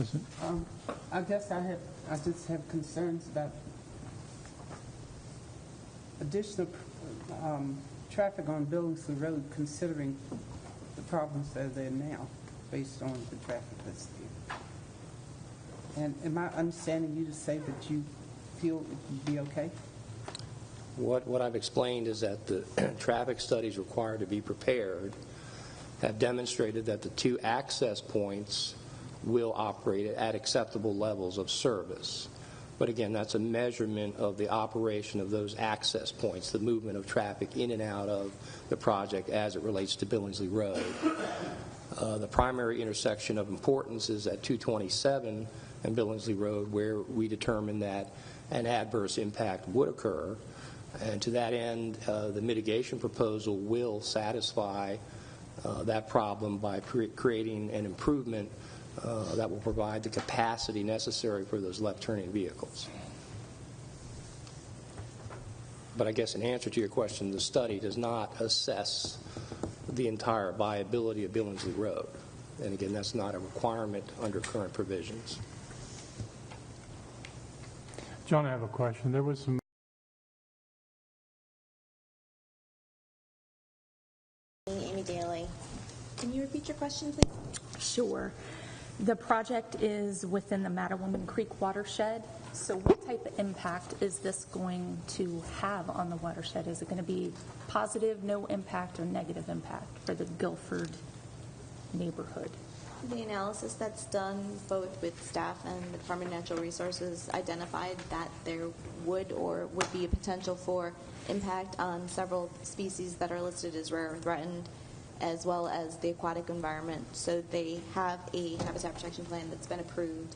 Does it? I guess I just have concerns about additional traffic on Billingsley Road, considering the problems that are there now, based on the traffic that's there. And am I understanding you to say that you feel it would be okay? What I've explained is that the traffic studies required to be prepared have demonstrated that the two access points will operate at acceptable levels of service. But again, that's a measurement of the operation of those access points, the movement of traffic in and out of the project as it relates to Billingsley Road. The primary intersection of importance is at 227 and Billingsley Road, where we determined that an adverse impact would occur. And to that end, the mitigation proposal will satisfy that problem by creating an improvement that will provide the capacity necessary for those left-turning vehicles. But I guess in answer to your question, the study does not assess the entire viability of Billingsley Road. And again, that's not a requirement under current provisions. John, I have a question. There was some Amy Daly. Can you repeat your question, please? Sure. The project is within the Mattawoman Creek watershed. So what type of impact is this going to have on the watershed? Is it going to be positive, no impact, or negative impact for the Guilford neighborhood? The analysis that's done both with staff and the Department of Natural Resources identified that there would be a potential for impact on several species that are listed as rare or threatened, as well as the aquatic environment. So they have a habitat protection plan that's been approved,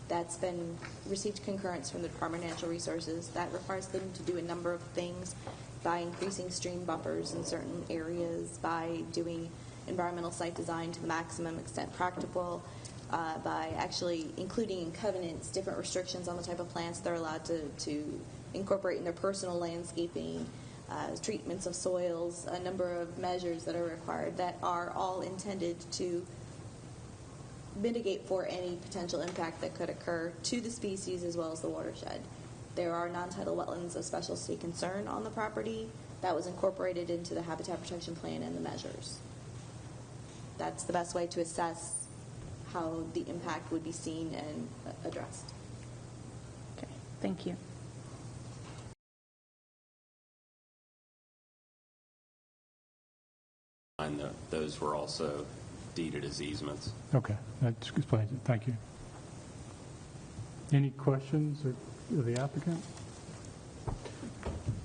that's been received concurrence from the Department of Natural Resources. That requires them to do a number of things by increasing stream buffers in certain areas, by doing environmental site design to the maximum extent practicable, by actually including in covenants different restrictions on the type of plants they're allowed to incorporate in their personal landscaping, treatments of soils, a number of measures that are required that are all intended to mitigate for any potential impact that could occur to the species as well as the watershed. There are non-tidal wetlands of special state concern on the property that was incorporated into the habitat protection plan and the measures. That's the best way to assess how the impact would be seen and addressed. Okay, thank you. And those were also deeded as easements. Okay, that explains it. Thank you. Any questions of the applicant?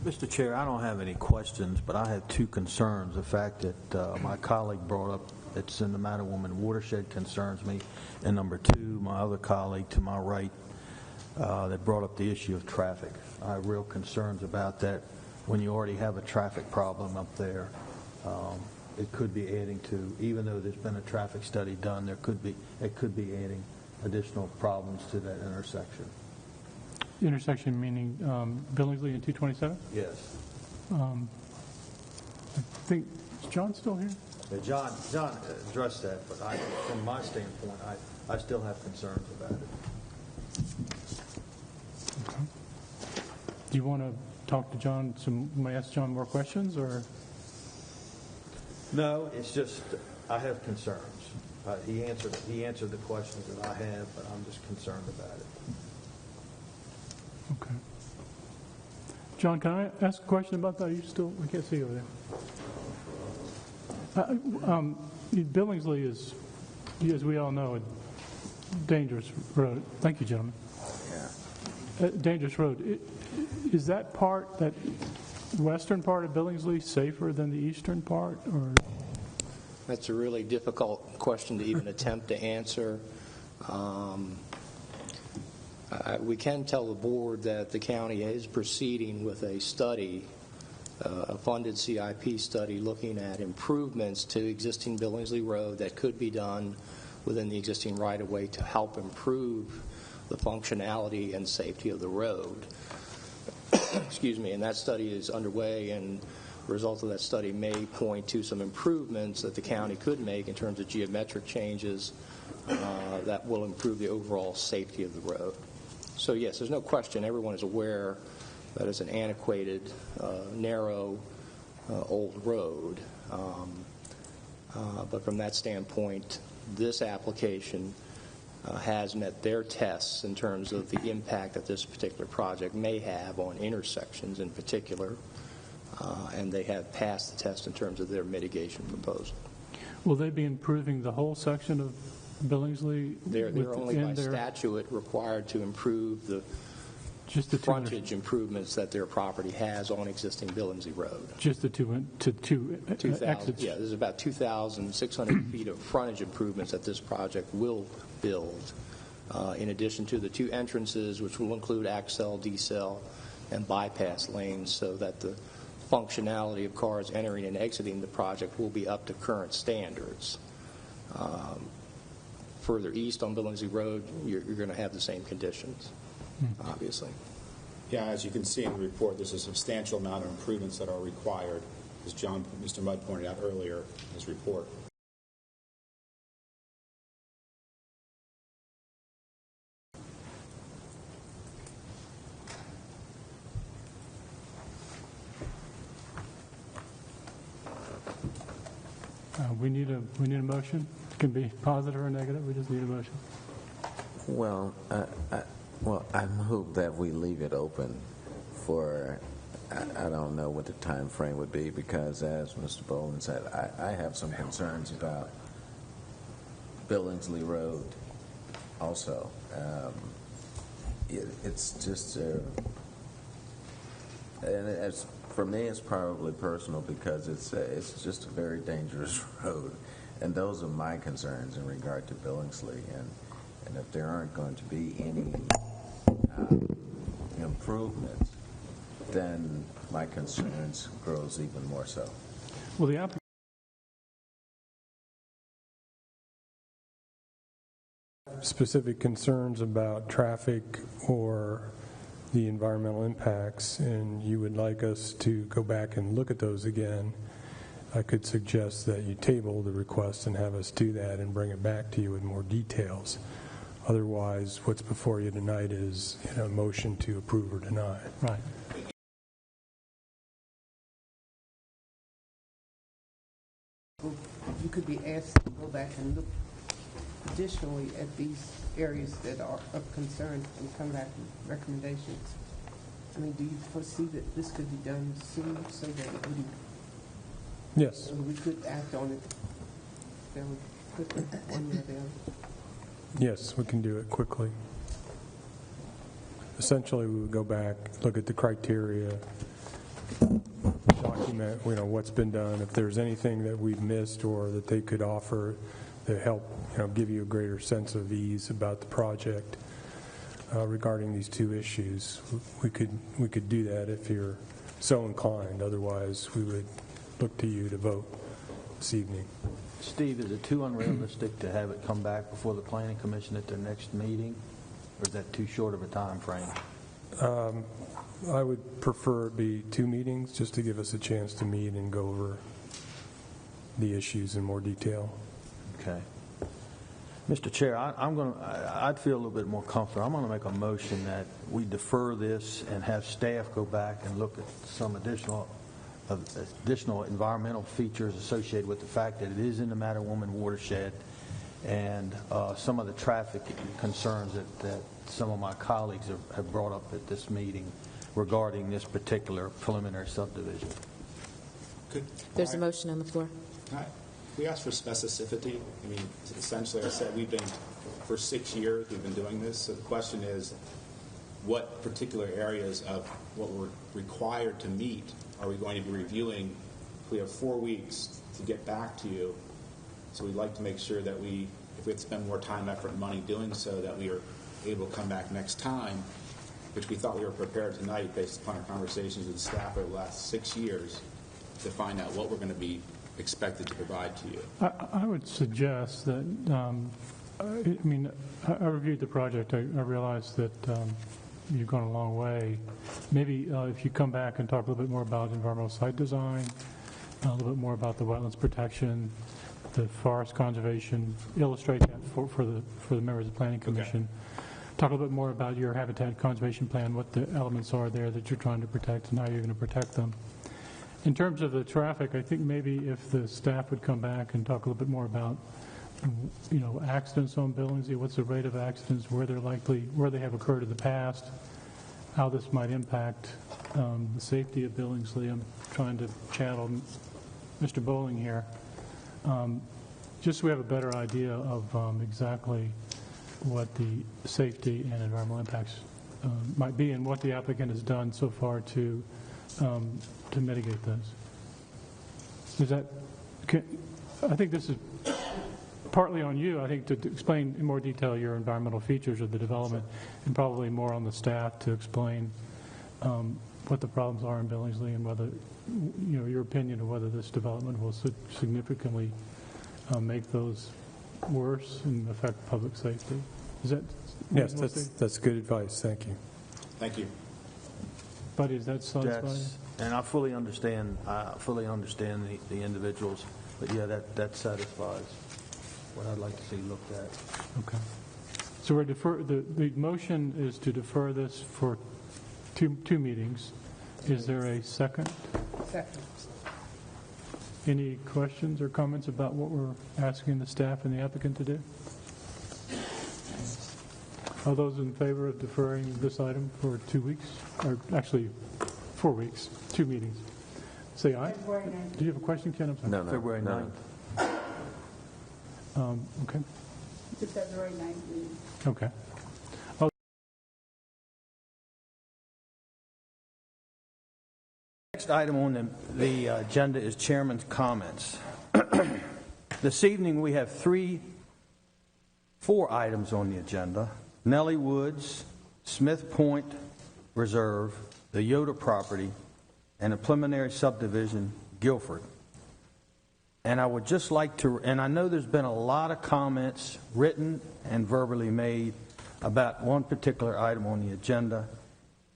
Mr. Chair, I don't have any questions, but I have two concerns. The fact that my colleague brought up it's in the Mattawoman watershed concerns me, and number two, my other colleague to my right that brought up the issue of traffic. I have real concerns about that when you already have a traffic problem up there. It could be adding to, even though there's been a traffic study done, it could be adding additional problems to that intersection. Intersection meaning Billingsley and 227? Yes. I think, is John still here? Yeah, John addressed that, but from my standpoint, I still have concerns about it. Okay. Do you want to talk to John? May I ask John more questions, or? No, it's just I have concerns. He answered the questions that I have, but I'm just concerned about it. Okay. John, can I ask a question about that? Are you still? I can't see you over there. Billingsley is, as we all know, a dangerous road. Thank you, gentlemen. Yeah. Dangerous road. Is that part, that western part of Billingsley, safer than the eastern part, or? That's a really difficult question to even attempt to answer. We can tell the board that the county is proceeding with a study, a funded CIP study, looking at improvements to existing Billingsley Road that could be done within the existing right-of-way to help improve the functionality and safety of the road. Excuse me, and that study is underway, and the result of that study may point to some improvements that the county could make in terms of geometric changes that will improve the overall safety of the road. So yes, there's no question. Everyone is aware that it's an antiquated, narrow, old road. But from that standpoint, this application has met their tests in terms of the impact that this particular project may have on intersections in particular, and they have passed the test in terms of their mitigation proposal. Will they be improving the whole section of Billingsley? They're only by statute required to improve the frontage improvements that their property has on existing Billingsley Road. Just the two exits? Yeah, there's about 2,600 feet of frontage improvements that this project will build, in addition to the two entrances, which will include accel, decel, and bypass lanes, so that the functionality of cars entering and exiting the project will be up to current standards. Further east on Billingsley Road, you're going to have the same conditions, obviously. Yeah, as you can see in the report, there's a substantial amount of improvements that are required, as Mr. Mudd pointed out earlier in his report. We need a motion. It can be positive or negative. We just need a motion. Well, I hope that we leave it open for, I don't know what the time frame would be, because as Mr. Boland said, I have some concerns about Billingsley Road also. It's just, and for me, it's probably personal because it's just a very dangerous road. And those are my concerns in regard to Billingsley. And if there aren't going to be any improvements, then my concerns grows even more so. Well, the applicant specific concerns about traffic or the environmental impacts, and you would like us to go back and look at those again, I could suggest that you table the request and have us do that and bring it back to you in more details. Otherwise, what's before you tonight is a motion to approve or deny. Right. You could be asked to go back and look additionally at these areas that are of concern and come back with recommendations. I mean, do you foresee that this could be done soon so that it wouldn't? Yes. We could act on it fairly quickly, one way or the other. Yes, we can do it quickly. Essentially, we would go back, look at the criteria, document, what's been done. If there's anything that we've missed or that they could offer to help, give you a greater sense of ease about the project regarding these two issues, we could do that if you're so inclined. Otherwise, we would look to you to vote this evening. Steve, is it too unrealistic to have it come back before the Planning Commission at their next meeting, or is that too short of a time frame? I would prefer it be 2 meetings, just to give us a chance to meet and go over the issues in more detail. Okay. Mr. Chair, I'd feel a little bit more comfortable. I'm going to make a motion that we defer this and have staff go back and look at some additional environmental features associated with the fact that it is in the Mattawoman watershed, and some of the traffic concerns that some of my colleagues have brought up at this meeting regarding this particular preliminary subdivision. There's a motion on the floor. We asked for specificity. I mean, essentially, I said for 6 years we've been doing this. So the question is, what particular areas of what we're required to meet are we going to be reviewing? We have 4 weeks to get back to you. So we'd like to make sure that if we had to spend more time, effort, and money doing so, that we are able to come back next time, which we thought we were prepared tonight based upon our conversations with staff over the last 6 years to find out what we're going to be expected to provide to you. I would suggest that, I reviewed the project. I realized that you've gone a long way. Maybe if you come back and talk a little bit more about environmental site design a little bit more about the wetlands protection, the forest conservation, illustrate that for the members of the Planning Commission. Talk a little bit more about your habitat conservation plan, what the elements are there that you're trying to protect and how you're going to protect them. In terms of the traffic, I think maybe if the staff would come back and talk a little bit more about, accidents on Billingsley, what's the rate of accidents, where they have occurred in the past, how this might impact the safety of Billingsley. I'm trying to channel Mr. Bowling here. Just so we have a better idea of exactly what the safety and environmental impacts might be and what the applicant has done so far to mitigate those. I think this is partly on you, I think, to explain in more detail your environmental features of the development, and probably more on the staff to explain what the problems are in Billingsley and whether, your opinion of whether this development will significantly make those worse and affect public safety. Is that? Yes, that's good advice. Thank you. Thank you. Buddy, is that satisfying? And I fully understand. The individuals, but yeah, that satisfies what I'd like to see looked at. Okay. So we're the motion is to defer this for two meetings. Is there a second? Second. Any questions or comments about what we're asking the staff and the applicant to do? Are those in favor of deferring this item for 2 weeks, or actually 4 weeks, 2 meetings? Say aye. Do you have a question, Ken? I'm sorry. No. February 9th. Okay. To February 9th meeting. Okay. Next item on the agenda is Chairman's comments. This evening we have 4 items on the agenda: Nellie Woods, Smith Point Reserve, the Yoder property, and a preliminary subdivision, Guilford. And I would just like to, and I know there's been a lot of comments written and verbally made about one particular item on the agenda,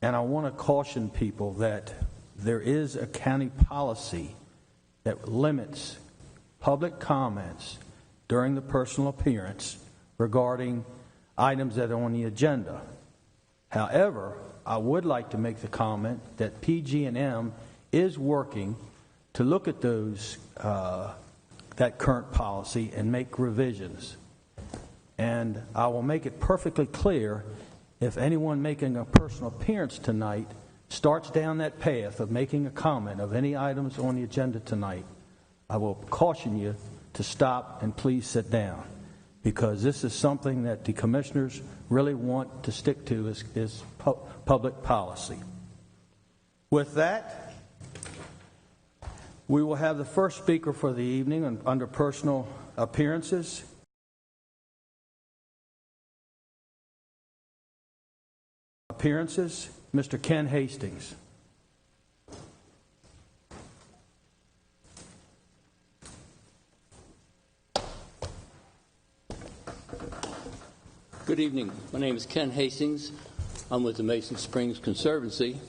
and I want to caution people that there is a county policy that limits public comments during the personal appearance regarding items that are on the agenda. However, I would like to make the comment that PG&M is working to look at those that current policy and make revisions. And I will make it perfectly clear, if anyone making a personal appearance tonight starts down that path of making a comment of any items on the agenda tonight, I will caution you to stop and please sit down, because this is something that the commissioners really want to stick to is public policy. With that, we will have the first speaker for the evening under personal appearances. Mr. Ken Hastings. Good evening. My name is Ken Hastings. I'm with the Mason Springs Conservancy,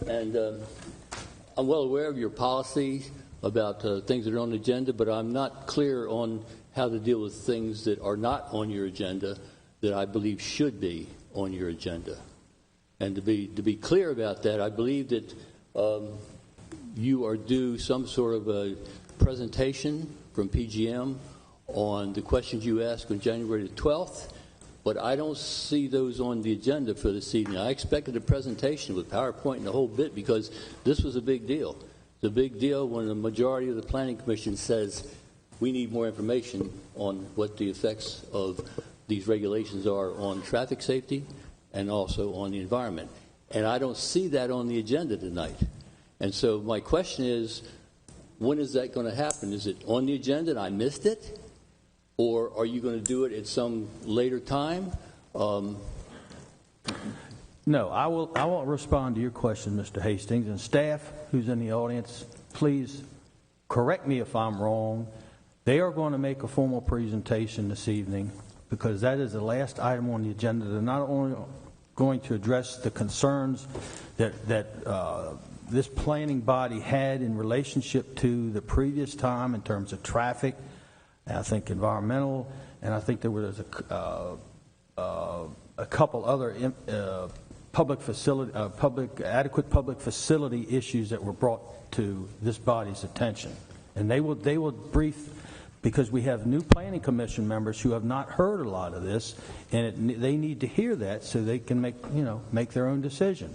and I'm well aware of your policy about things that are on the agenda, but I'm not clear on how to deal with things that are not on your agenda that I believe should be on your agenda. And to be clear about that, I believe that you are due some sort of a presentation from PGM on the questions you asked on January the 12th, but I don't see those on the agenda for this evening. I expected a presentation with PowerPoint and the whole bit, because this was a big deal. It's a big deal when the majority of the Planning Commission says we need more information on what the effects of these regulations are on traffic safety and also on the environment. And I don't see that on the agenda tonight. And so my question is, when is that going to happen? Is it on the agenda and I missed it? Or are you going to do it at some later time? No, I will respond to your question, Mr. Hastings. And staff who's in the audience, please correct me if I'm wrong. They are going to make a formal presentation this evening, because that is the last item on the agenda. They're not only going to address the concerns that this planning body had in relationship to the previous time in terms of traffic, and I think environmental, and I think there was a couple other adequate public facility issues that were brought to this body's attention. And they will brief, because we have new planning commission members who have not heard a lot of this, and they need to hear that so they can make their own decision.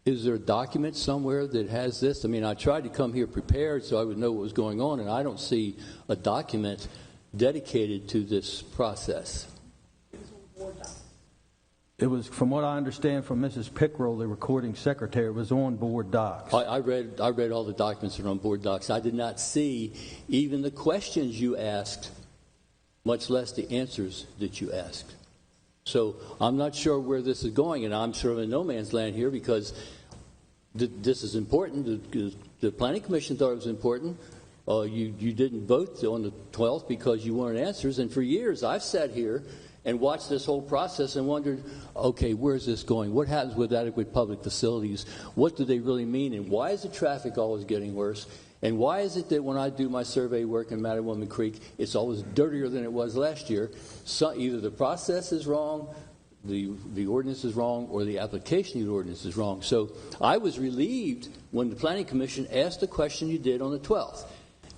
Is there a document somewhere that has this? I mean, I tried to come here prepared so I would know what was going on, and I don't see a document dedicated to this process. It was, from what I understand from Mrs. Pickrell, the recording secretary, it was on board docs. I read all the documents that are on board docs. I did not see even the questions you asked, much less the answers that you asked. So I'm not sure where this is going, and I'm sort of in no man's land here because this is important. The Planning Commission thought it was important. You didn't vote on the 12th because you wanted answers, and for years I've sat here and watched this whole process and wondered, okay, where's this going? What happens with adequate public facilities? What do they really mean? And why is the traffic always getting worse? And why is it that when I do my survey work in Mattawoman Creek, it's always dirtier than it was last year? So either the process is wrong, the ordinance is wrong, or the application of the ordinance is wrong. So I was relieved when the Planning Commission asked the question you did on the 12th.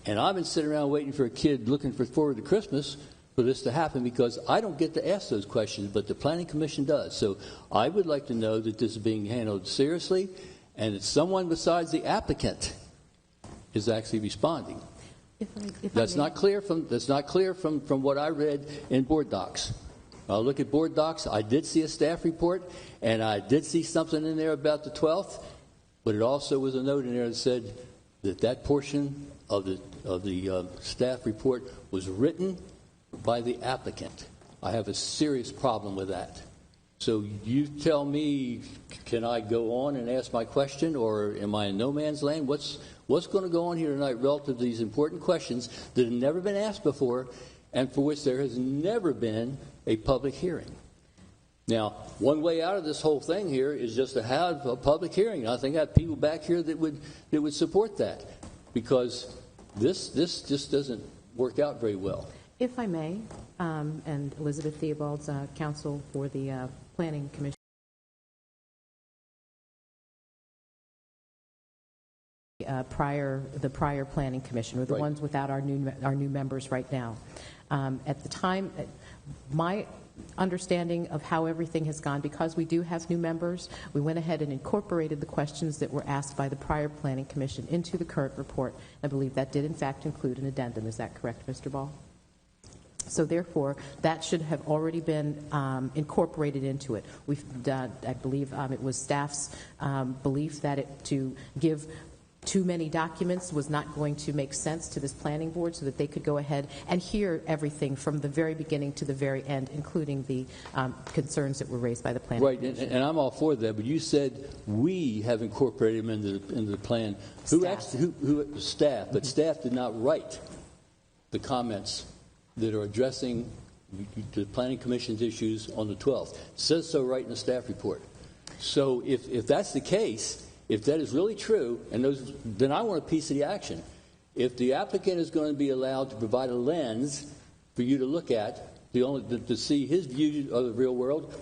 And I've been sitting around waiting for a kid looking forward to Christmas for this to happen because I don't get to ask those questions, but the Planning Commission does. So I would like to know that this is being handled seriously and that someone besides the applicant is actually responding. That's not clear from what I read in board docs. I'll look at board docs. I did see a staff report, and I did see something in there about the 12th, but it also was a note in there that said that portion of the staff report was written by the applicant. I have a serious problem with that. So you tell me, can I go on and ask my question, or am I in no man's land? What's going to go on here tonight relative to these important questions that have never been asked before and for which there has never been a public hearing? Now, one way out of this whole thing here is just to have a public hearing. I think I have people back here that would support that, because this just doesn't work out very well. If I may, and Elizabeth Theobald's counsel for the Planning Commission. The prior Planning Commission, or the ones without our new members right now. At the time, my understanding of how everything has gone, because we do have new members, we went ahead and incorporated the questions that were asked by the prior Planning Commission into the current report. I believe that did in fact include an addendum. Is that correct, Mr. Ball? So therefore, that should have already been incorporated into it. We've done, I believe it was staff's belief that to give too many documents was not going to make sense to this planning board, so that they could go ahead and hear everything from the very beginning to the very end, including the concerns that were raised by the planning commission. And I'm all for that, but you said we have incorporated them into the plan. Staff, but staff did not write the comments that are addressing the Planning Commission's issues on the 12th. It says so right in the staff report. So if that's the case, if that is really true, then I want a piece of the action. If the applicant is going to be allowed to provide a lens for you to look at, to see his view of the real world,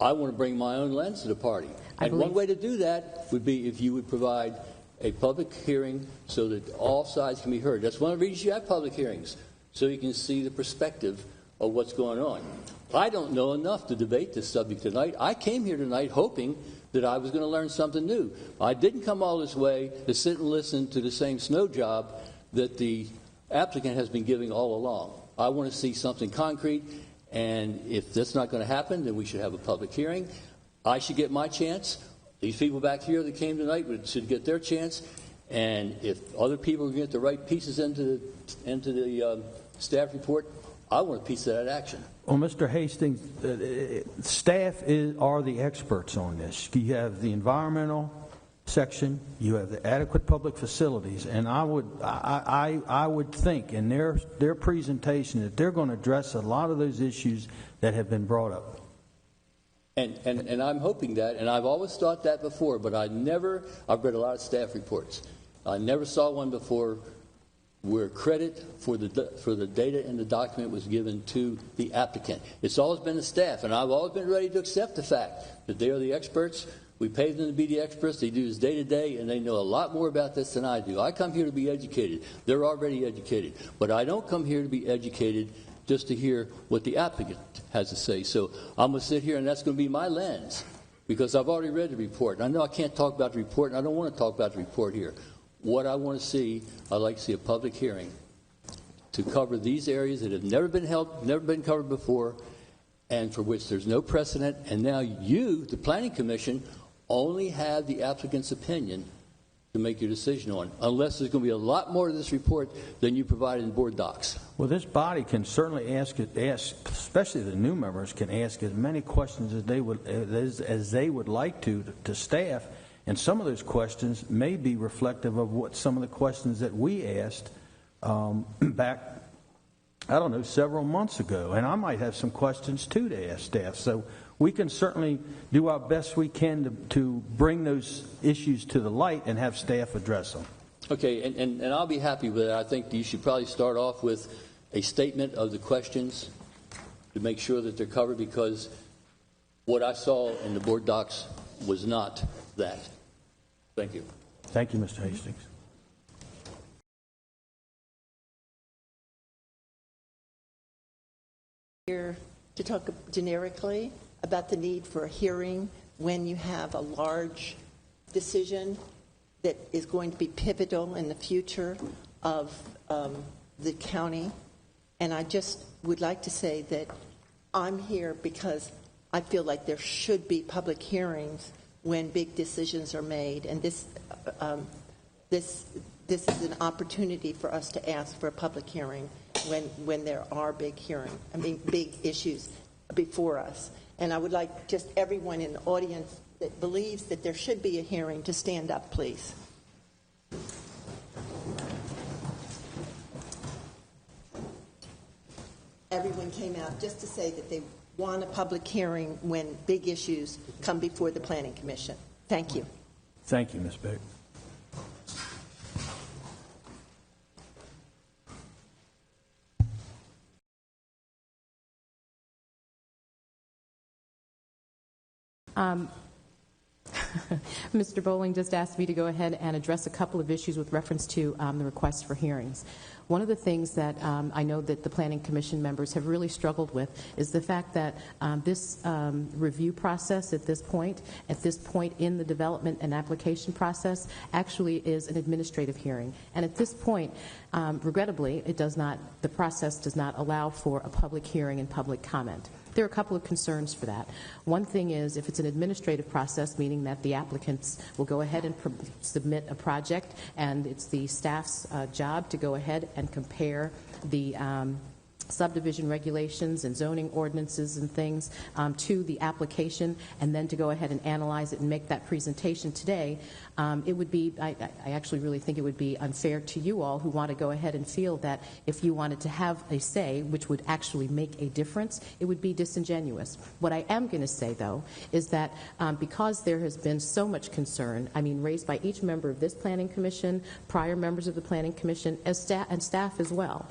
I want to bring my own lens to the party. And one way to do that would be if you would provide a public hearing so that all sides can be heard. That's one of the reasons you have public hearings, so you can see the perspective of what's going on. I don't know enough to debate this subject tonight. I came here tonight hoping that I was going to learn something new. I didn't come all this way to sit and listen to the same snow job that the applicant has been giving all along. I want to see something concrete, and if that's not going to happen, then we should have a public hearing. I should get my chance. These people back here that came tonight should get their chance, and if other people can get the right pieces into the staff report, I want a piece of that action. Well, Mr. Hastings, staff are the experts on this. You have the environmental section, you have the adequate public facilities, and I would think in their presentation that they're going to address a lot of those issues that have been brought up. And I'm hoping that, and I've always thought that before, but I've read a lot of staff reports. I never saw one before where credit for the data in the document was given to the applicant. It's always been the staff, and I've always been ready to accept the fact that they are the experts. We pay them to be the experts. They do this day to day, and they know a lot more about this than I do. I come here to be educated. They're already educated. But I don't come here to be educated just to hear what the applicant has to say. So I'm going to sit here, and that's going to be my lens, because I've already read the report. And I know I can't talk about the report, and I don't want to talk about the report here. What I want to see, I'd like to see a public hearing to cover these areas that have never been covered before, and for which there's no precedent. And now you, the Planning Commission, only have the applicant's opinion to make your decision on, unless there's going to be a lot more to this report than you provided in board docs. Well, this body can certainly ask, especially the new members, can ask as many questions as they would like to staff, and some of those questions may be reflective of what some of the questions that we asked back, I don't know, several months ago, and I might have some questions too to ask staff. So we can certainly do our best we can to bring those issues to the light and have staff address them. Okay, and I'll be happy with that. I think you should probably start off with a statement of the questions to make sure that they're covered, because what I saw in the board docs was not that. Thank you. Thank you, Mr. Hastings. Here to talk generically about the need for a hearing when you have a large decision that is going to be pivotal in the future of the county. And I just would like to say that I'm here because I feel like there should be public hearings when big decisions are made. And this is an opportunity for us to ask for a public hearing when there are big issues before us. And I would like just everyone in the audience that believes that there should be a hearing to stand up, please. Everyone came out just to say that they want a public hearing when big issues come before the Planning Commission. Thank you. Thank you, Ms. Beck. Mr. Bowling just asked me to go ahead and address a couple of issues with reference to the requests for hearings. One of the things that I know that the Planning Commission members have really struggled with is the fact that this review process at this point in the development and application process actually is an administrative hearing. And at this point, regrettably, the process does not allow for a public hearing and public comment. There are a couple of concerns for that. One thing is, if it's an administrative process, meaning that the applicants will go ahead and submit a project, and it's the staff's job to go ahead and compare the subdivision regulations and zoning ordinances and things to the application, and then to go ahead and analyze it and make that presentation today, it would be, I actually really think it would be unfair to you all who want to go ahead and feel that if you wanted to have a say, which would actually make a difference, it would be disingenuous. What I am going to say, though, is that because there has been so much concern, raised by each member of this Planning Commission, prior members of the Planning Commission, and staff as well,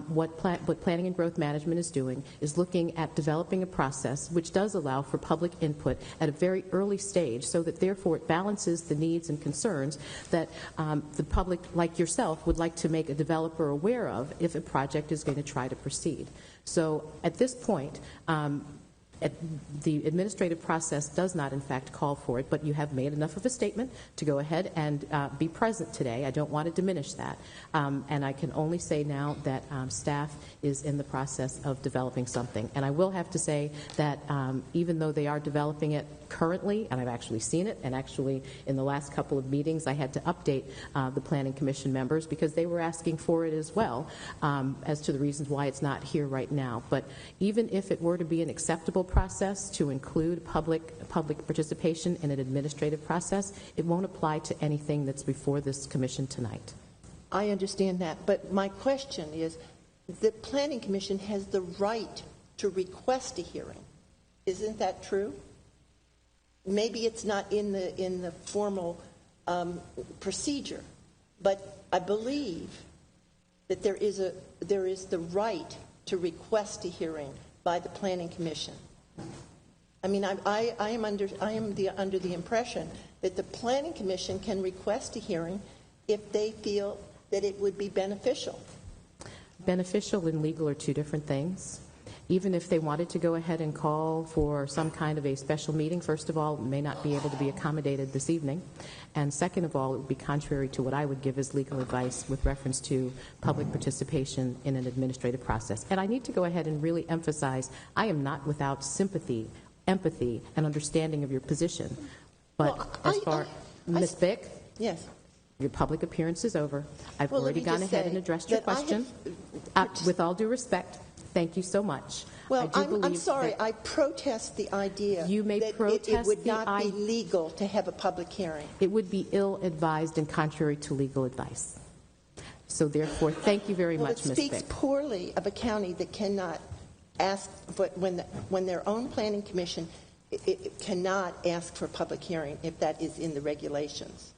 what Planning and Growth Management is doing is looking at developing a process which does allow for public input at a very early stage, so that therefore it balances the needs and concerns that the public, like yourself, would like to make a developer aware of if a project is going to try to proceed. So at this point, the administrative process does not, in fact, call for it, but you have made enough of a statement to go ahead and be present today. I don't want to diminish that. And I can only say now that staff is in the process of developing something. And I will have to say that even though they are developing it currently, and I've actually seen it, and actually in the last couple of meetings I had to update the Planning Commission members because they were asking for it as well as to the reasons why it's not here right now. But even if it were to be an acceptable process to include public participation in an administrative process, it won't apply to anything that's before this commission tonight. I understand that, but my question is, the Planning Commission has the right to request a hearing. Isn't that true? maybe it's not in the formal procedure, but I believe that there is the right to request a hearing by the Planning Commission. I mean, I am under the impression that the Planning Commission can request a hearing if they feel that it would be beneficial. Beneficial and legal are two different things. Even if they wanted to go ahead and call for some kind of a special meeting, first of all, it may not be able to be accommodated this evening. And second of all, it would be contrary to what I would give as legal advice with reference to public participation in an administrative process. And I need to go ahead and really emphasize, I am not without sympathy, empathy, and understanding of your position. But Ms. Bick? Yes. Your public appearance is over. I've already gone ahead and addressed your question. With all due respect, thank you so much. Well, I'm sorry. I protest the idea you may that protest it would not be legal to have a public hearing. It would be ill-advised and contrary to legal advice. So therefore, thank you very much, Ms. Bick. It speaks poorly of a county that cannot ask, but when their own planning commission it cannot ask for a public hearing if that is in the regulations.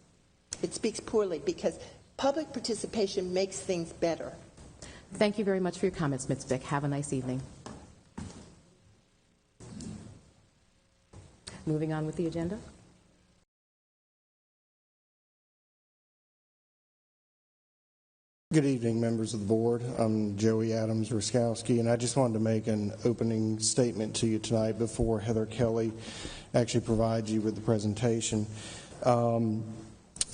It speaks poorly because public participation makes things better. Thank you very much for your comments, Ms. Bick. Have a nice evening. Moving on with the agenda. Good evening, members of the board. I'm Joey Adams-Ruskowski, and I just wanted to make an opening statement to you tonight before Heather Kelly actually provides you with the presentation.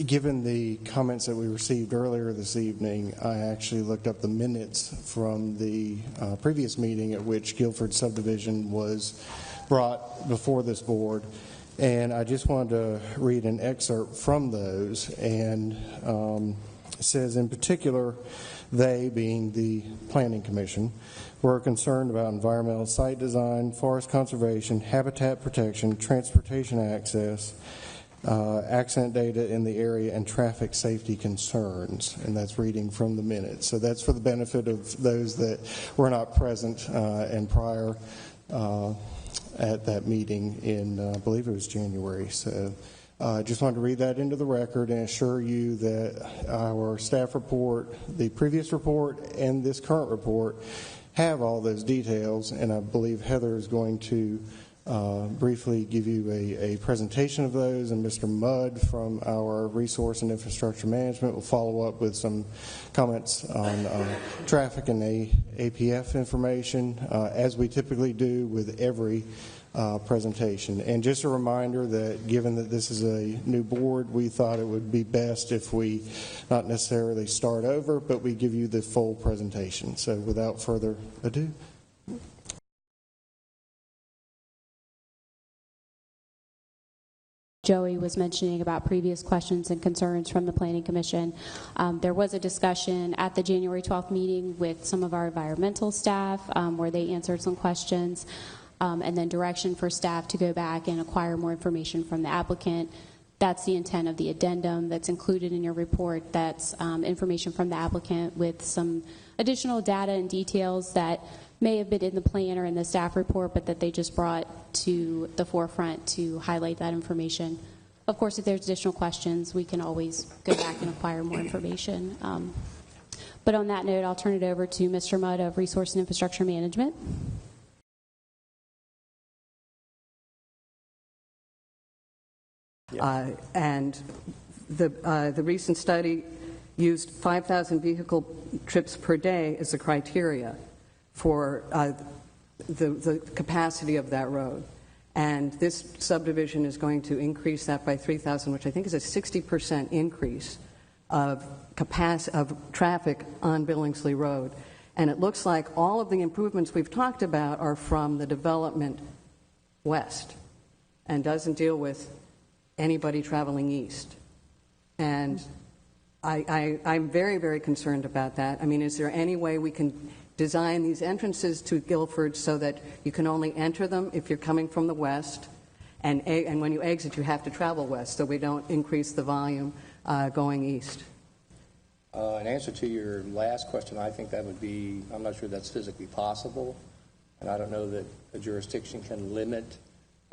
Given the comments that we received earlier this evening, I actually looked up the minutes from the previous meeting at which Guilford subdivision was brought before this board, and I just wanted to read an excerpt from those. And it says, in particular, they, being the Planning Commission, were concerned about environmental site design, forest conservation, habitat protection, transportation access, accident data in the area, and traffic safety concerns. And that's reading from the minutes. So that's for the benefit of those that were not present and prior at that meeting in, I believe it was January. So I just wanted to read that into the record and assure you that our staff report, the previous report, and this current report have all those details. And I believe Heather is going to briefly give you a presentation of those, and Mr. Mudd from our Resource and Infrastructure Management will follow up with some comments on traffic and APF information, as we typically do with every presentation. And just a reminder that given that this is a new board, we thought it would be best if we not necessarily start over, but we give you the full presentation. So without further ado. Joey was mentioning about previous questions and concerns from the Planning Commission. There was a discussion at the January 12th meeting with some of our environmental staff where they answered some questions, and then direction for staff to go back and acquire more information from the applicant. That's the intent of the addendum that's included in your report. That's information from the applicant with some additional data and details that may have been in the plan or in the staff report, but that they just brought to the forefront to highlight that information. Of course, if there's additional questions, we can always go back and acquire more information. But on that note, I'll turn it over to Mr. Mudd of Resource and Infrastructure Management. And the recent study used 5,000 vehicle trips per day as a criteria for the capacity of that road. And this subdivision is going to increase that by 3,000, which I think is a 60% increase of traffic on Billingsley Road. And it looks like all of the improvements we've talked about are from the development west and doesn't deal with anybody traveling east. And I'm very, very concerned about that. I mean, is there any way we can design these entrances to Guilford so that you can only enter them if you're coming from the west, and when you exit, you have to travel west, so we don't increase the volume going east? In answer to your last question, I think that would be, I'm not sure that's physically possible, and I don't know that a jurisdiction can limit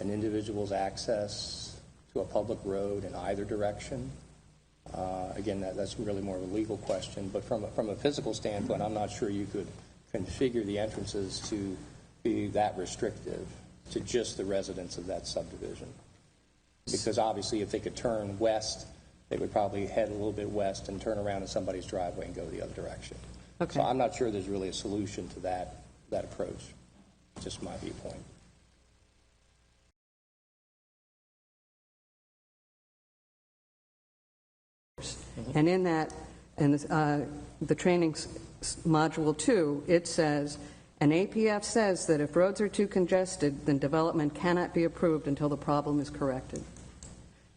an individual's access to a public road in either direction. Again, that's really more of a legal question, but from a physical standpoint, I'm not sure you could configure the entrances to be that restrictive to just the residents of that subdivision. Because obviously if they could turn west, they would probably head a little bit west and turn around in somebody's driveway and go the other direction. Okay. So I'm not sure there's really a solution to that approach. Just my viewpoint. And in that, in the training module 2, it says, an APF says that if roads are too congested, then development cannot be approved until the problem is corrected.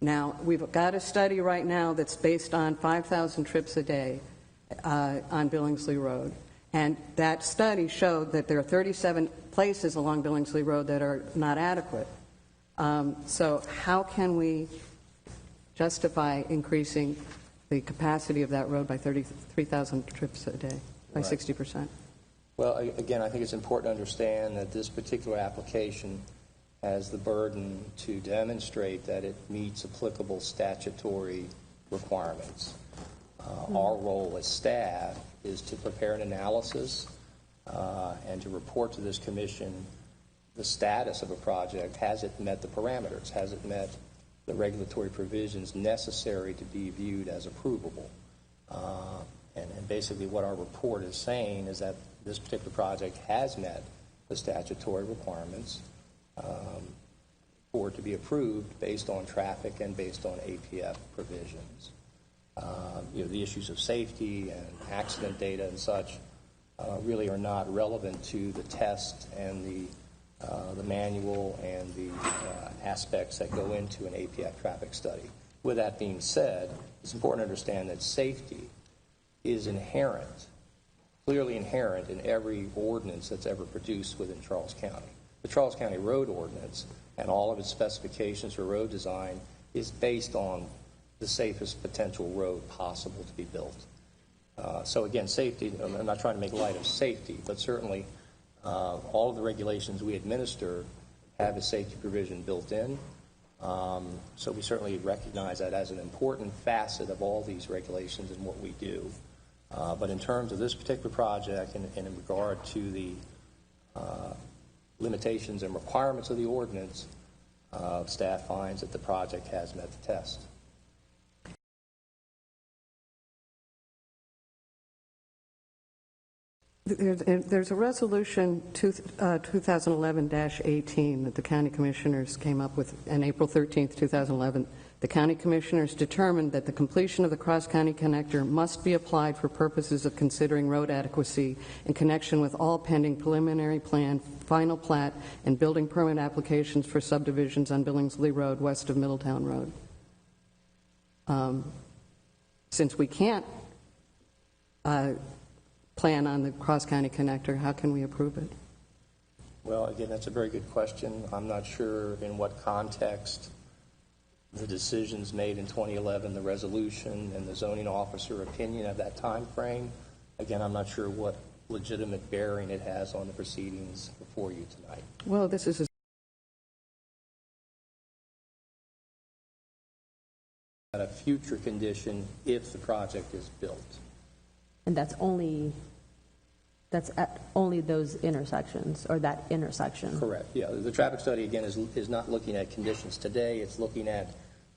Now, we've got a study right now that's based on 5,000 trips a day on Billingsley Road. And that study showed that there are 37 places along Billingsley Road that are not adequate. So how can we justify increasing the capacity of that road by 33,000 trips a day, by 60%? Well, again, I think it's important to understand that this particular application has the burden to demonstrate that it meets applicable statutory requirements. Our role as staff is to prepare an analysis and to report to this commission the status of a project. Has it met the parameters? Has it met the regulatory provisions necessary to be viewed as approvable? And basically what our report is saying is that this particular project has met the statutory requirements for it to be approved based on traffic and based on APF provisions. The issues of safety and accident data and such really are not relevant to the test and the manual and the aspects that go into an APF traffic study. With that being said, it's important to understand that safety is inherent, clearly inherent in every ordinance that's ever produced within Charles County. The Charles County Road Ordinance and all of its specifications for road design is based on the safest potential road possible to be built. So again, safety, I'm not trying to make light of safety, but certainly all of the regulations we administer have a safety provision built in. So we certainly recognize that as an important facet of all these regulations and what we do. But in terms of this particular project and in regard to the limitations and requirements of the ordinance, staff finds that the project has met the test. There's a resolution 2011-18 that the county commissioners came up with on April 13th, 2011. The county commissioners determined that the completion of the cross-county connector must be applied for purposes of considering road adequacy in connection with all pending preliminary plan, final plat, and building permit applications for subdivisions on Billingsley Road west of Middletown Road. Since we can't plan on the cross-county connector, how can we approve it? Well, again, that's a very good question. I'm not sure in what context the decisions made in 2011, the resolution and the zoning officer opinion of that time frame. Again, I'm not sure what legitimate bearing it has on the proceedings before you tonight. Well, this is a future condition if the project is built. And that's only at only those intersections or that intersection. Correct. Yeah. The traffic study again is not looking at conditions today. It's looking at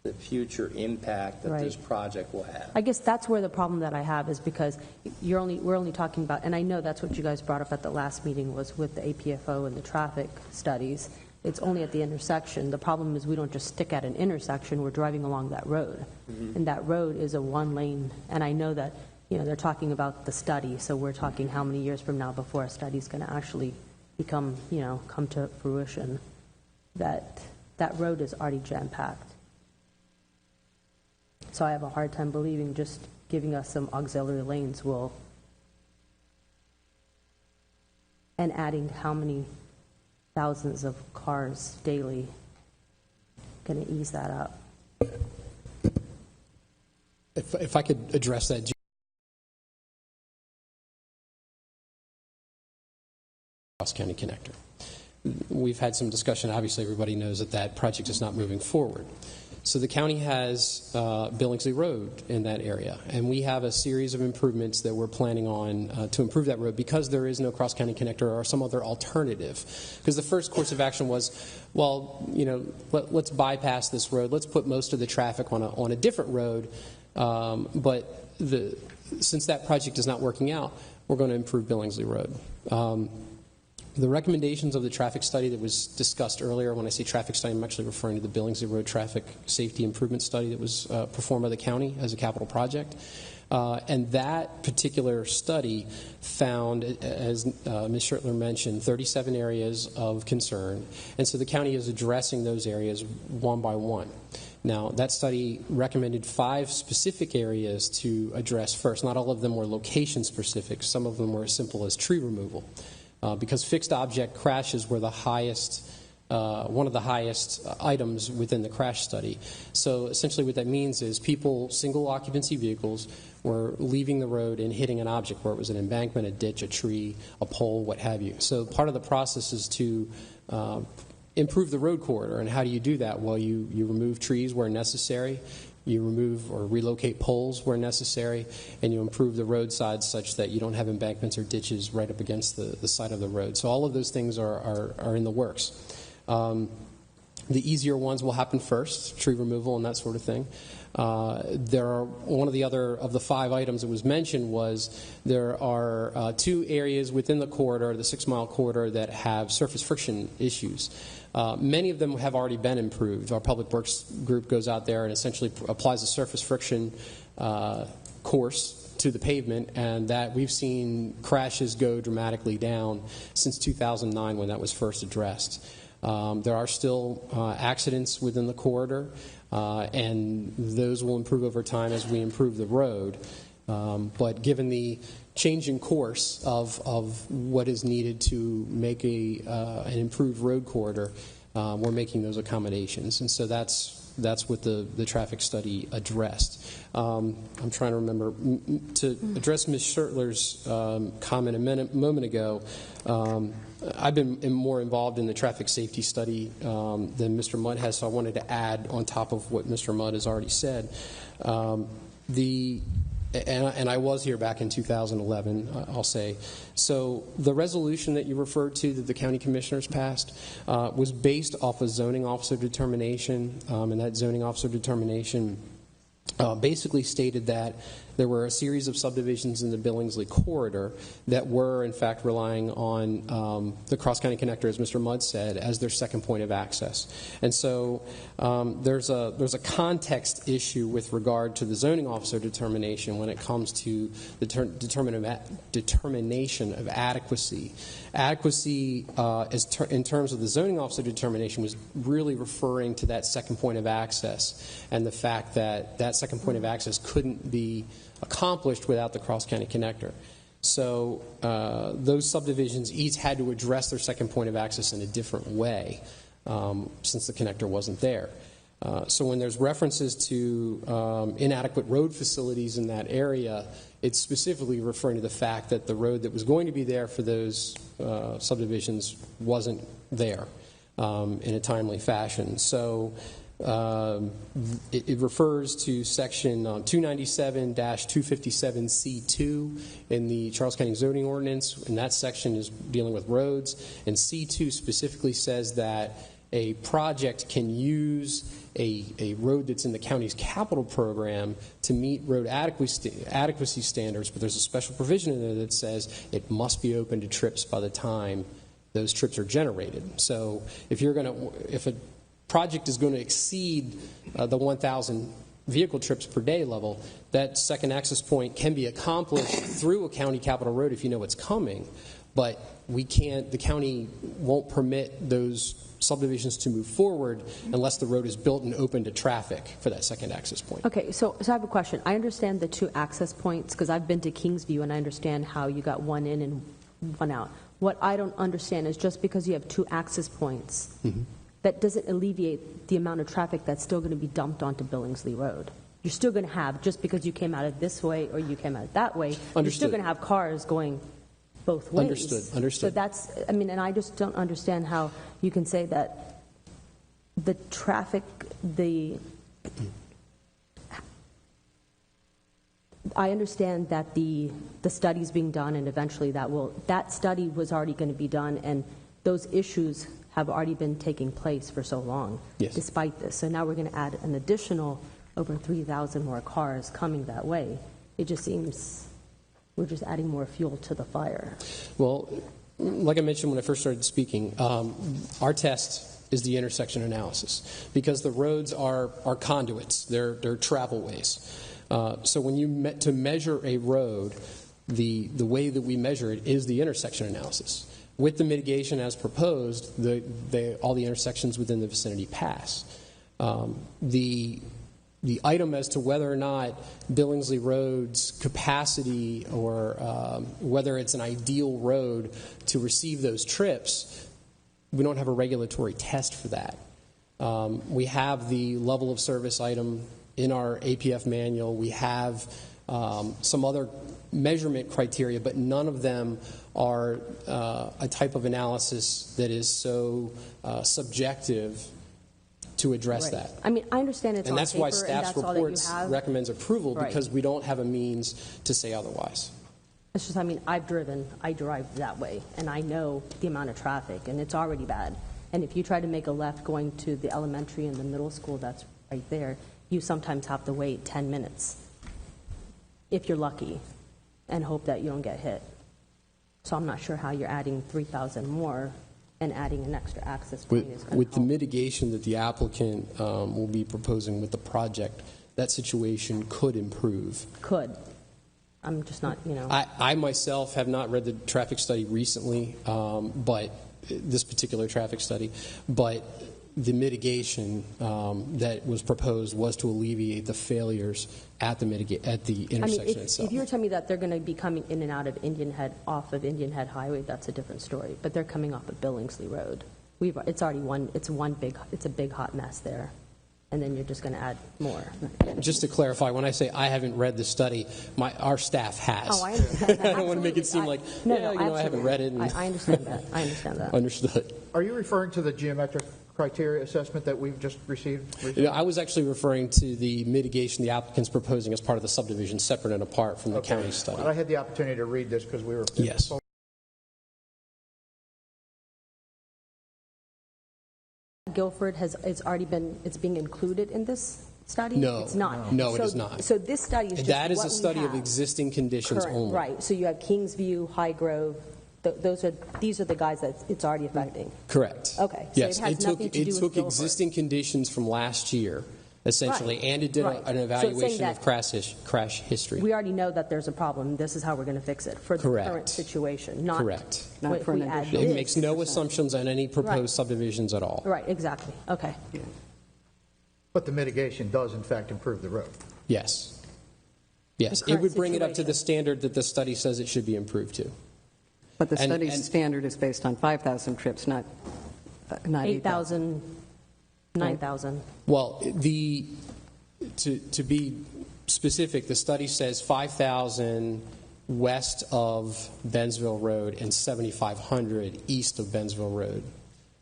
the future impact that this project will have. I guess that's where the problem that I have is because we're only talking about, and I know that's what you guys brought up at the last meeting was with the APFO and the traffic studies. It's only at the intersection. The problem is we don't just stick at an intersection. We're driving along that road, and that road is a one-lane. And I know that they're talking about the study, so we're talking how many years from now before a study is going to actually become, come to fruition. That road is already jam-packed. So I have a hard time believing just giving us some auxiliary lanes will, and adding how many thousands of cars daily, going to ease that up. If I could address that. Cross-county connector. we've had some discussion. Obviously, everybody knows that that project is not moving forward. So the county has Billingsley Road in that area, and we have a series of improvements that we're planning on to improve that road because there is no cross-county connector or some other alternative. Because the first course of action was, well, let's bypass this road. Let's put most of the traffic on a different road. But since that project is not working out, we're going to improve Billingsley Road. The recommendations of the traffic study that was discussed earlier, when I say traffic study, I'm actually referring to the Billingsley Road Traffic Safety Improvement Study that was performed by the county as a capital project. And that particular study found, as Ms. Schertler mentioned, 37 areas of concern. And so the county is addressing those areas one by one. Now, that study recommended 5 specific areas to address first. Not all of them were location specific. Some of them were as simple as tree removal. Because fixed object crashes were the highest, one of the highest items within the crash study. So essentially what that means is people, single occupancy vehicles, were leaving the road and hitting an object, where it was an embankment, a ditch, a tree, a pole, what have you. So part of the process is to improve the road corridor. And how do you do that? Well, you remove trees where necessary. You remove or relocate poles where necessary, and you improve the roadside such that you don't have embankments or ditches right up against the side of the road. So all of those things are in the works. The easier ones will happen first, tree removal and that sort of thing. One of the other of the 5 items that was mentioned was there are 2 areas within the corridor, the 6-mile corridor, that have surface friction issues. Many of them have already been improved. Our public works group goes out there and essentially applies a surface friction course to the pavement, and that we've seen crashes go dramatically down since 2009 when that was first addressed. There are still accidents within the corridor, and those will improve over time as we improve the road. But given the changing course of what is needed to make an improved road corridor, we're making those accommodations. And so that's what the traffic study addressed. I'm trying to remember. To address Ms. Schertler's comment a moment ago, I've been more involved in the traffic safety study than Mr. Mudd has, so I wanted to add on top of what Mr. Mudd has already said. And I was here back in 2011, I'll say. So the resolution that you referred to that the county commissioners passed was based off a zoning officer determination, and that zoning officer determination basically stated that there were a series of subdivisions in the Billingsley corridor that were, in fact, relying on the cross-county connector, as Mr. Mudd said, as their second point of access. And so there's a context issue with regard to the zoning officer determination when it comes to the determination of adequacy. Adequacy, in terms of the zoning officer determination, was really referring to that second point of access and the fact that that second point of access couldn't be accomplished without the cross-county connector. So those subdivisions each had to address their second point of access in a different way since the connector wasn't there. So when there's references to inadequate road facilities in that area, it's specifically referring to the fact that the road that was going to be there for those subdivisions wasn't there in a timely fashion. So it refers to section 297-257C2 in the Charles County zoning ordinance, and that section is dealing with roads. And C2 specifically says that a project can use a road that's in the county's capital program to meet road adequacy standards, but there's a special provision in there that says it must be open to trips by the time those trips are generated. So if a project is going to exceed the 1,000 vehicle trips per day level, that second access point can be accomplished through a county capital road if you know it's coming, but the county won't permit those subdivisions to move forward unless the road is built and open to traffic for that second access point. Okay, so I have a question. I understand the 2 access points because I've been to Kingsview and I understand how you got one in and one out. What I don't understand is just because you have 2 access points, that doesn't alleviate the amount of traffic that's still going to be dumped onto Billingsley Road. You're still going to have, just because you came out of this way or you came out of that way, you're still going to have cars going both ways. Understood. So that's, I mean, and I just don't understand how you can say that the traffic, I understand that the study's being done, and eventually that study was already going to be done, and those issues have already been taking place for so long, yes, despite this. So now we're going to add an additional over 3,000 more cars coming that way. It just seems we're just adding more fuel to the fire. Well, like I mentioned when I first started speaking, our test is the intersection analysis, because the roads are conduits, they're travelways. So when you to measure a road, the way that we measure it is the intersection analysis. With the mitigation as proposed, all the intersections within the vicinity pass. The item as to whether or not Billingsley Road's capacity or whether it's an ideal road to receive those trips, we don't have a regulatory test for that. We have the level of service item in our APF manual. We have some other measurement criteria, but none of them are a type of analysis that is so subjective to address that. I mean, I understand it's and on that's paper, why staff's and that's reports recommends approval, Right. because we don't have a means to say otherwise. It's just, I mean, I drive that way, and I know the amount of traffic, and it's already bad. And if you try to make a left going to the elementary and the middle school that's right there, you sometimes have to wait 10 minutes, if you're lucky, and hope that you don't get hit. So I'm not sure how you're adding 3,000 more and adding an extra access point is going to With the mitigation that the applicant will be proposing with the project, that situation could improve. Could. I'm just not, I myself have not read the traffic study recently, but this particular traffic study, but the mitigation that was proposed was to alleviate the failures at the intersection I mean, itself. if you were telling me that they're going to be coming in and out of off of Indian Head Highway, that's a different story. But they're coming off of Billingsley Road. It's a big hot mess there, and then you're just going to add more. Just to clarify, when I say I haven't read the study, our staff has. Oh, I understand that. I don't want to make it seem like I haven't read it. I understand that. I understand that. Understood. Are you referring to the geometric criteria assessment that we've just received recently? I was actually referring to the mitigation the applicant's proposing as part of the subdivision, separate and apart from the county study. I had the opportunity to read this because we were... Yes. Guilford it's being included in this study? No. It's not. No, it is not. So this study is just that is what a study we of have. existing conditions Correct. only. Right. So you have Kingsview, Highgrove. These are the guys that it's already affecting. Correct. Okay. So Yes, it has it nothing to do with Guilford. existing conditions from last year, essentially, Right. and it did Right. an So evaluation it's saying of crash history. We already know that there's a problem. This is how we're going to fix it for the Correct. current situation. Not Correct. if we add It this. makes no assumptions on any proposed Right. subdivisions at all. Right. Exactly. Okay. But the mitigation does, in fact, improve the road. Yes. Yes, The it current would bring it up to situation. the standard that the study says it should be improved to. But the study's standard is based on 5,000 trips, not 8,000, 9,000. Well, to be specific, the study says 5,000 west of Bennsville Road and 7,500 east of Bennsville Road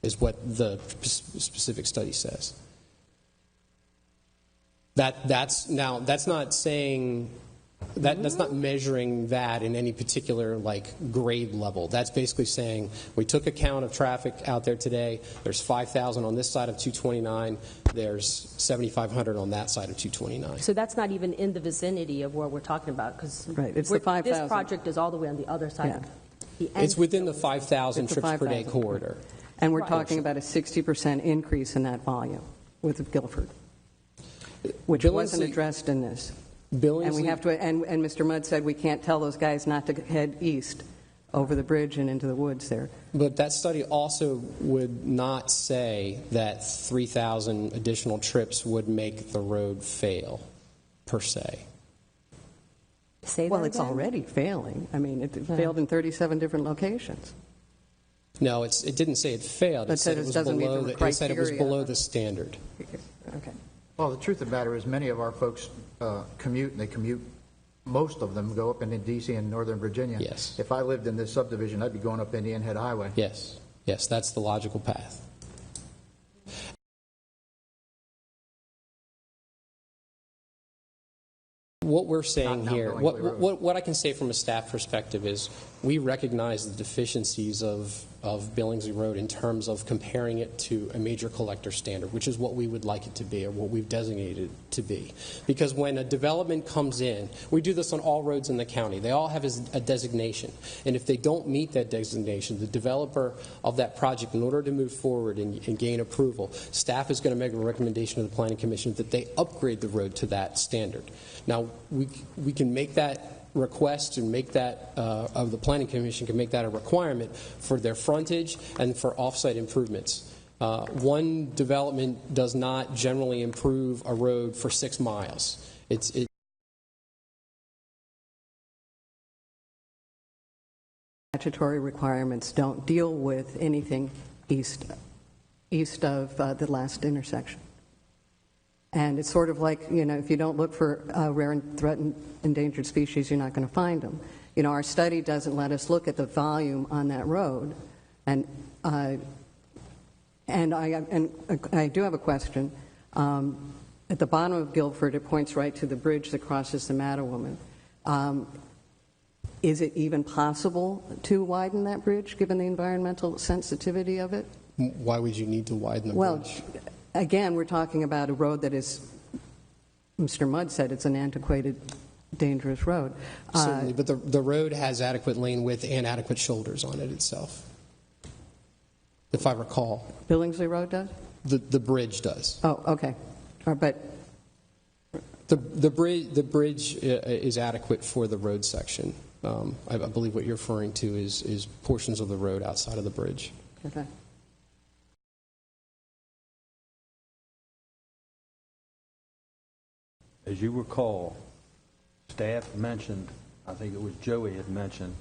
is what the specific study says. That's not saying that's not measuring that in any particular grade level. That's basically saying we took account of traffic out there today. There's 5,000 on this side of 229. There's 7,500 on that side of 229. So that's not even in the vicinity of where we're talking about, because it's the 5,000. This project is all the way on the other side. Yeah. Of the end. It's within the 5,000 It's the trips per day 5,000. corridor. And we're talking about a 60% increase in that volume with Guilford, which wasn't addressed in this. And we have to. And Mr. Mudd said we can't tell those guys not to head east over the bridge and into the woods there. But that study also would not say that 3,000 additional trips would make the road fail, per se. Well, it's already failing. I mean, it failed in 37 different locations. No, it didn't say it failed. It said it was below the standard. Okay. Well, the truth of the matter is many of our folks commute, and they commute most of them go up into D.C. and Northern Virginia. Yes. If I lived in this subdivision, I'd be going up Indian Head Highway. Yes. Yes, that's the logical path. What we're saying here, what I can say from a staff perspective is we recognize the deficiencies of Billingsley Road in terms of comparing it to a major collector standard, which is what we would like it to be or what we've designated it to be. Because when a development comes in, we do this on all roads in the county. They all have a designation. And if they don't meet that designation, the developer of that project, in order to move forward and gain approval, staff is going to make a recommendation to the Planning Commission that they upgrade the road to that standard. Now, we can make that request and make that, of the Planning Commission can make that a requirement for their frontage and for off-site improvements. One development does not generally improve a road for 6 miles. Statutory requirements don't deal with anything east of the last intersection. And it's sort of like, if you don't look for rare and threatened endangered species, you're not going to find them. Our study doesn't let us look at the volume on that road. And I do have a question. At the bottom of Guilford, it points right to the bridge that crosses the Mattawoman. Is it even possible to widen that bridge, given the environmental sensitivity of it? Why would you need to widen the bridge? Again, we're talking about a road that is, Mr. Mudd said it's an antiquated, dangerous road. Certainly, but the road has adequate lane width and adequate shoulders on it itself, if I recall. Billingsley Road does? The bridge does. Oh, okay. But the bridge is adequate for the road section. I believe what you're referring to is portions of the road outside of the bridge. Okay. As you recall, staff mentioned, I think it was Joey had mentioned,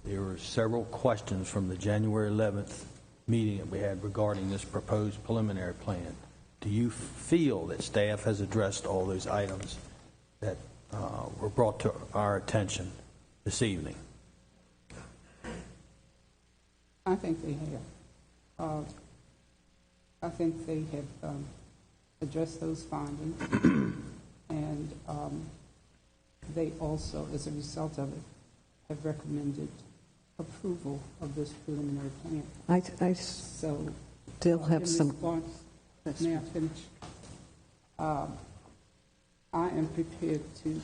there were several questions from the January 11th meeting that we had regarding this proposed preliminary plan. Do you feel that staff has addressed all those items that were brought to our attention this evening? I think they have. I think they have addressed those findings. And they also, as a result of it, have recommended approval of this preliminary plan. I still have some. May I finish? I am prepared to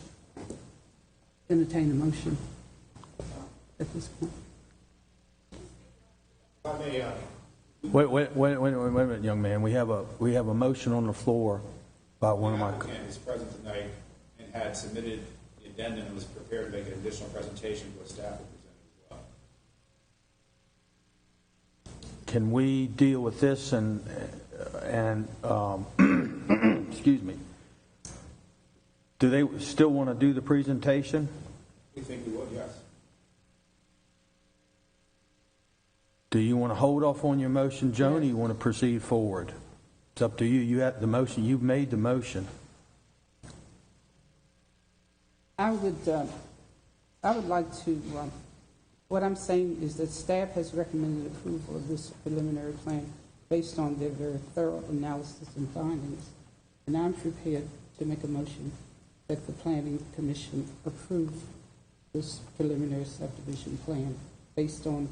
entertain a motion at this point. Wait a minute, young man. We have a motion on the floor by one of my. The applicant is present tonight and had submitted the addendum and was prepared to make an additional presentation to what staff will present as well. Can we deal with this and excuse me? Do they still want to do the presentation? We think we would, yes. Do you want to hold off on your motion, Joan, or you want to proceed forward? It's up to you. You have the motion. You've made the motion. I would like to. What I'm saying is that staff has recommended approval of this preliminary plan based on their very thorough analysis and findings, and I'm prepared to make a motion that the Planning Commission approve this preliminary subdivision plan based on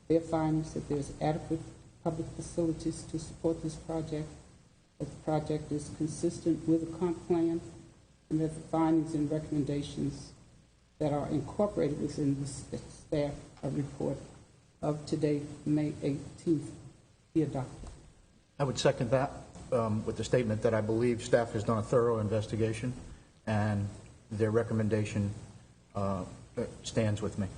their findings that there's adequate public facilities to support this project, that the project is consistent with the comp plan, and that the findings and recommendations that are incorporated within the staff report of today, May 18th, be adopted. I would second that with the statement that I believe staff has done a thorough investigation and their recommendation stands with me.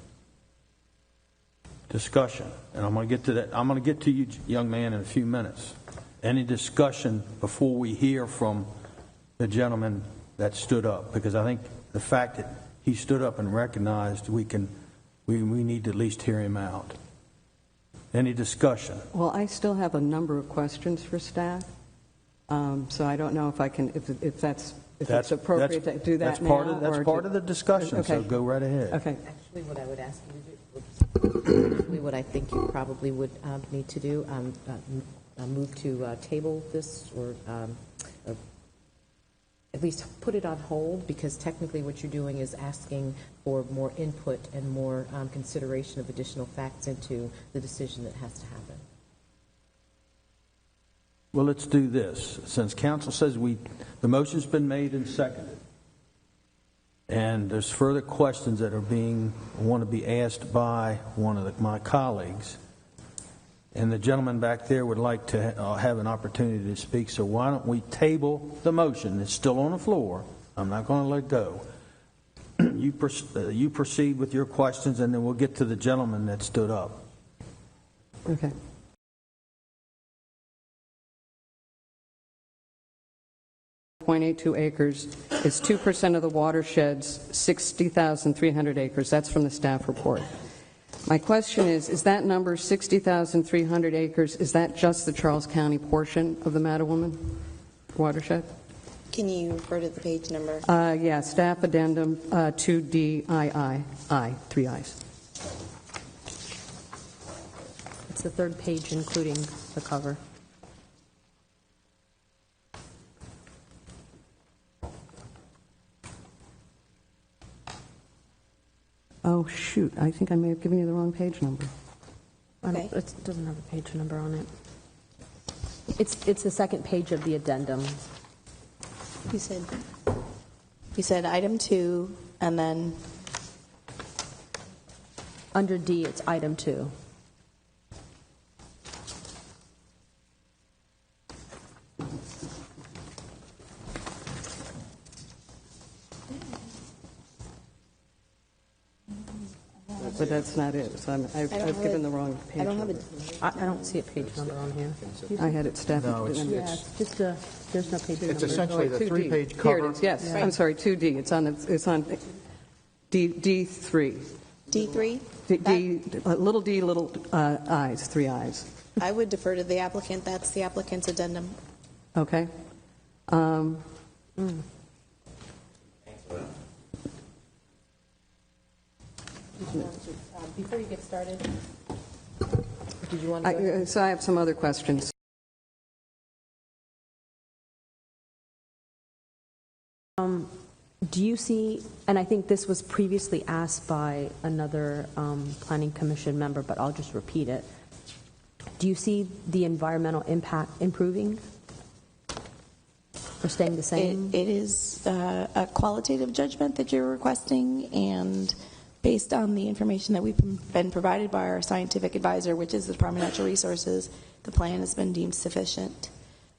Discussion, and I'm going to get to that. I'm going to get to you, young man, in a few minutes. Any discussion before we hear from the gentleman that stood up? Because I think the fact that he stood up and recognized we need to at least hear him out. Any discussion? Well, I still have a number of questions for staff, so I don't know if I can, if that's if it's appropriate to do that now. That's part of the discussion, so go right ahead. Okay. Actually, what I would ask you to do, actually what I think you probably would need to do, move to table this or at least put it on hold, because technically what you're doing is asking for more input and more consideration of additional facts into the decision that has to happen. Well, let's do this. Since council says the motion's been made and seconded, and there's further questions that want to be asked by one of my colleagues, and the gentleman back there would like to have an opportunity to speak, so why don't we table the motion? It's still on the floor. I'm not going to let go. You proceed with your questions, and then we'll get to the gentleman that stood up. Okay. .82 acres is 2% of the watershed's 60,300 acres. That's from the staff report. My question is that number 60,300 acres, is that just the Charles County portion of the Mattawoman watershed? Can you refer to the page number? Yeah, staff addendum 2DII, 3 I's. It's the third page, including the cover. Oh, shoot. I think I may have given you the wrong page number. Okay. It doesn't have a page number on it. It's the second page of the addendum. You said item 2, and then under D, it's item 2. But that's not it. So I've given the wrong page. I don't see a page number on here. I had it staffed. No, it's Just there's no page number. It's essentially the 3-page Here cover. it is. Yes, I'm sorry, 2D. It's on D3. D3? Little d, little i's, 3 I's. I would defer to the applicant. That's the applicant's addendum. Okay. Before you get started, did you want to go? So I have some other questions. Do you see, and I think this was previously asked by another Planning Commission member, but I'll just repeat it. Do you see the environmental impact improving or staying the same? It is a qualitative judgment that you're requesting, and based on the information that we've been provided by our scientific advisor, which is the Department of Natural Resources, the plan has been deemed sufficient.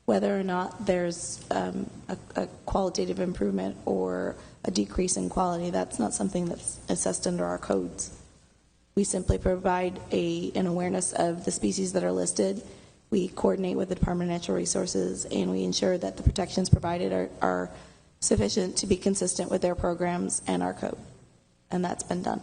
Whether or not there's a qualitative improvement or a decrease in quality, that's not something that's assessed under our codes. We simply provide an awareness of the species that are listed. We coordinate with the Department of Natural Resources, and we ensure that the protections provided are sufficient to be consistent with their programs and our code. And that's been done.